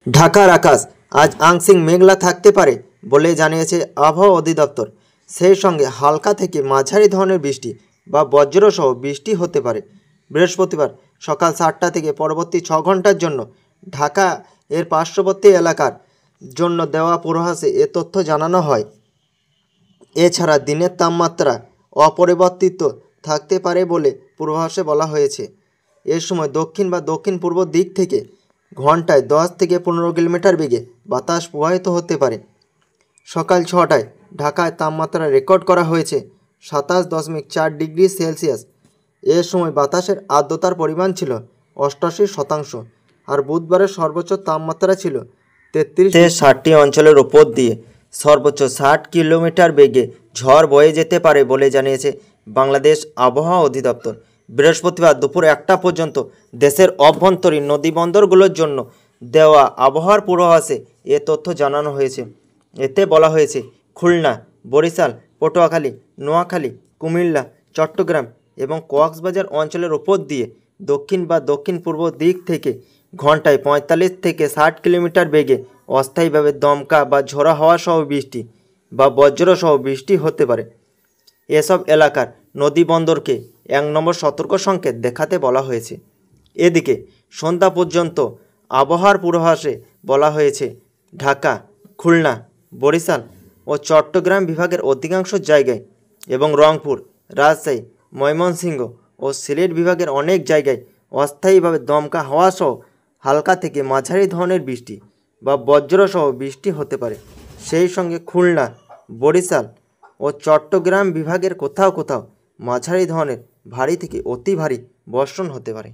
ঢাকার আকাশ আজ আংশিক মেঘলা থাকতে পারে বলে জানিয়েছে আবহাওয়া অধিদপ্তর। সেই সঙ্গে হালকা থেকে মাঝারি ধরনের বৃষ্টি বা বজ্রসহ বৃষ্টি হতে পারে। বৃহস্পতিবার সকাল 7টা থেকে পরবর্তী 6 ঘন্টার জন্য ঢাকা এর পার্শ্ববর্তী এলাকার জন্য দেওয়া পূর্বাভাসে এ তথ্য জানানো হয়। এছাড়া দিনের তাপমাত্রা অপরিবর্তিত থাকতে পারে বলে পূর্বাভাসে বলা হয়েছে। এ সময় দক্ষিণ বা দক্ষিণ পূর্ব দিক থেকে ঘন্টায় 10 থেকে 15 কিলোমিটার বেগে বাতাস প্রবাহিত হতে পারে। সকাল 6টায় ঢাকায় তাপমাত্রা রেকর্ড করা হয়েছে 27.4 ডিগ্রি সেলসিয়াস। এ সময় বাতাসের আর্দ্রতার পরিমাণ ছিল 88%। আর বুধবারের সর্বোচ্চ তাপমাত্রা ছিল 33-60টি অঞ্চলের ওপর দিয়ে সর্বোচ্চ 60 কিলোমিটার বেগে ঝড় বয়ে যেতে পারে বলে জানিয়েছে বাংলাদেশ আবহাওয়া অধিদপ্তর। বৃহস্পতিবার দুপুর 1টা পর্যন্ত দেশের অভ্যন্তরীণ নদীবন্দরগুলোর জন্য দেওয়া আবহাওয়ার পূর্বাভাসে এ তথ্য জানানো হয়েছে। এতে বলা হয়েছে খুলনা, বরিশাল, পটুয়াখালী, নোয়াখালী, কুমিল্লা, চট্টগ্রাম এবং কক্সবাজার অঞ্চলের ওপর দিয়ে দক্ষিণ বা দক্ষিণ পূর্ব দিক থেকে ঘন্টায় 45 থেকে 60 কিলোমিটার বেগে অস্থায়ীভাবে দমকা বা ঝোড়ো হাওয়া সহ বৃষ্টি বা বজ্রসহ বৃষ্টি হতে পারে। এসব এলাকার নদীবন্দরকে 1 নম্বর সতর্ক সংকেত দেখাতে বলা হয়েছে। এদিকে সন্ধ্যা পর্যন্ত আবহাওয়ার পূর্বাভাসে বলা হয়েছে ঢাকা, খুলনা, বরিশাল ও চট্টগ্রাম বিভাগের অধিকাংশ জায়গায় এবং রংপুর, রাজশাহী, ময়মনসিংহ ও সিলেট বিভাগের অনেক জায়গায় অস্থায়ীভাবে দমকা হাওয়া সহ হালকা থেকে মাঝারি ধরনের বৃষ্টি বা বজ্রসহ বৃষ্টি হতে পারে। সেই সঙ্গে খুলনা, বরিশাল ও চট্টগ্রাম বিভাগের কোথাও কোথাও মাঝারি ধরনের ভারী থেকে অতি ভারী বর্ষণ হতে পারে।